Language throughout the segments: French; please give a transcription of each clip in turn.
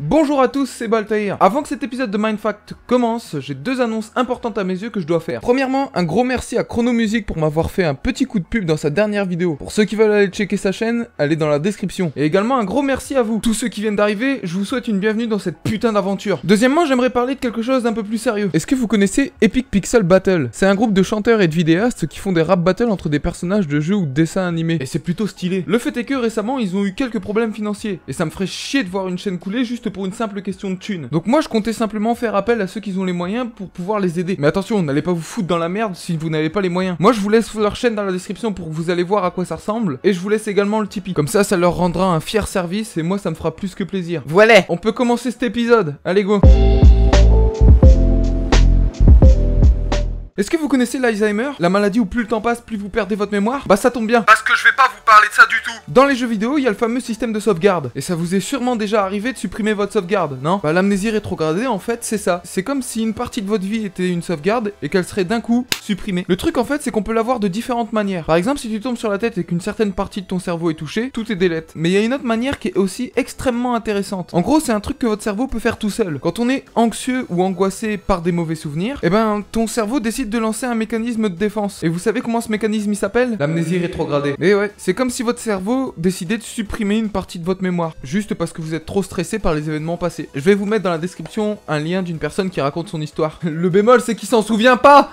Bonjour à tous, c'est Baltaïr. Avant que cet épisode de Mindfact commence, j'ai deux annonces importantes à mes yeux que je dois faire. Premièrement, un gros merci à Chrono Music pour m'avoir fait un petit coup de pub dans sa dernière vidéo. Pour ceux qui veulent aller checker sa chaîne, elle est dans la description. Et également un gros merci à vous. Tous ceux qui viennent d'arriver, je vous souhaite une bienvenue dans cette putain d'aventure. Deuxièmement, j'aimerais parler de quelque chose d'un peu plus sérieux. Est-ce que vous connaissez Epic Pixel Battle? C'est un groupe de chanteurs et de vidéastes qui font des rap battles entre des personnages de jeux ou de dessins animés. Et c'est plutôt stylé. Le fait est que récemment, ils ont eu quelques problèmes financiers. Et ça me ferait chier de voir une chaîne couler juste pour une simple question de thunes. Donc moi je comptais simplement faire appel à ceux qui ont les moyens pour pouvoir les aider. Mais attention, n'allez pas vous foutre dans la merde si vous n'avez pas les moyens. Moi je vous laisse leur chaîne dans la description pour que vous allez voir à quoi ça ressemble. Et je vous laisse également le Tipeee. Comme ça leur rendra un fier service et moi ça me fera plus que plaisir. Voilà, on peut commencer cet épisode. Allez go. Est-ce que vous connaissez l'Alzheimer? La maladie où plus le temps passe, plus vous perdez votre mémoire? Bah ça tombe bien, parce que je vais pas vous parler de ça du tout. Dans les jeux vidéo, il y a le fameux système de sauvegarde. Et ça vous est sûrement déjà arrivé de supprimer votre sauvegarde, non? Bah l'amnésie rétrogradée, en fait, c'est ça. C'est comme si une partie de votre vie était une sauvegarde et qu'elle serait d'un coup supprimée. Le truc en fait, c'est qu'on peut l'avoir de différentes manières. Par exemple, si tu tombes sur la tête et qu'une certaine partie de ton cerveau est touchée, tout est delete. Mais il y a une autre manière qui est aussi extrêmement intéressante. En gros, c'est un truc que votre cerveau peut faire tout seul. Quand on est anxieux ou angoissé par des mauvais souvenirs, et ben ton cerveau décide de lancer un mécanisme de défense. Et vous savez comment ce mécanisme il s'appelle? L'amnésie rétrogradée. Et ouais, c'est comme si votre cerveau décidait de supprimer une partie de votre mémoire, juste parce que vous êtes trop stressé par les événements passés. Je vais vous mettre dans la description un lien d'une personne qui raconte son histoire. Le bémol, c'est qu'il s'en souvient pas.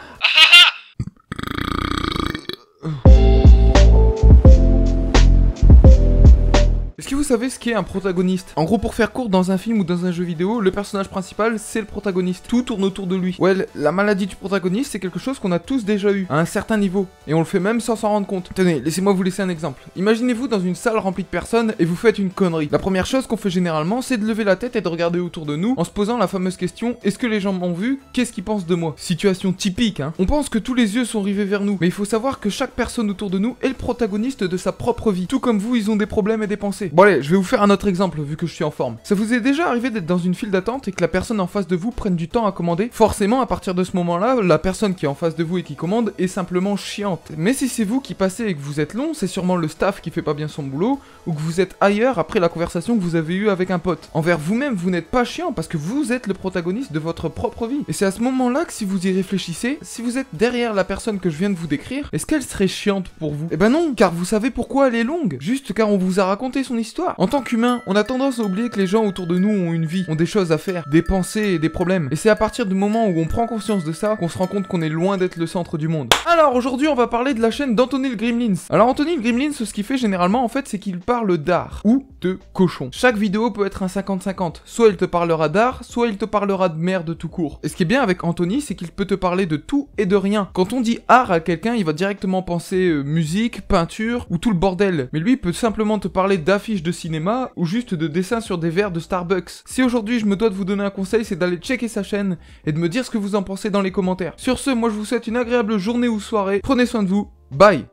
Est-ce que vous savez ce qu'est un protagoniste? En gros, pour faire court, dans un film ou dans un jeu vidéo, le personnage principal, c'est le protagoniste. Tout tourne autour de lui. Ouais, la maladie du protagoniste, c'est quelque chose qu'on a tous déjà eu, à un certain niveau. Et on le fait même sans s'en rendre compte. Tenez, laissez-moi vous laisser un exemple. Imaginez-vous dans une salle remplie de personnes et vous faites une connerie. La première chose qu'on fait généralement, c'est de lever la tête et de regarder autour de nous, en se posant la fameuse question, est-ce que les gens m'ont vu? Qu'est-ce qu'ils pensent de moi? Situation typique, hein. On pense que tous les yeux sont rivés vers nous, mais il faut savoir que chaque personne autour de nous est le protagoniste de sa propre vie. Tout comme vous, ils ont des problèmes et des pensées. Bon allez, je vais vous faire un autre exemple vu que je suis en forme. Ça vous est déjà arrivé d'être dans une file d'attente et que la personne en face de vous prenne du temps à commander? Forcément, à partir de ce moment-là, la personne qui est en face de vous et qui commande est simplement chiante. Mais si c'est vous qui passez et que vous êtes long, c'est sûrement le staff qui fait pas bien son boulot ou que vous êtes ailleurs après la conversation que vous avez eue avec un pote. Envers vous-même, vous n'êtes pas chiant parce que vous êtes le protagoniste de votre propre vie. Et c'est à ce moment-là que si vous y réfléchissez, si vous êtes derrière la personne que je viens de vous décrire, est-ce qu'elle serait chiante pour vous? Eh ben non, car vous savez pourquoi elle est longue. Juste car on vous a raconté son histoire. En tant qu'humain, on a tendance à oublier que les gens autour de nous ont une vie, ont des choses à faire, des pensées et des problèmes. Et c'est à partir du moment où on prend conscience de ça qu'on se rend compte qu'on est loin d'être le centre du monde. Alors aujourd'hui, on va parler de la chaîne d'Anthony le Gremlins. Alors Anthony le Gremlins, ce qu'il fait généralement en fait, c'est qu'il parle d'art ou de cochon. Chaque vidéo peut être un 50-50. Soit il te parlera d'art, soit il te parlera de merde tout court. Et ce qui est bien avec Anthony, c'est qu'il peut te parler de tout et de rien. Quand on dit art à quelqu'un, il va directement penser musique, peinture ou tout le bordel. Mais lui, il peut simplement te parler d'affiches de cinéma ou juste de dessins sur des verres de Starbucks. Si aujourd'hui je me dois de vous donner un conseil, c'est d'aller checker sa chaîne et de me dire ce que vous en pensez dans les commentaires. Sur ce, moi je vous souhaite une agréable journée ou soirée. Prenez soin de vous. Bye.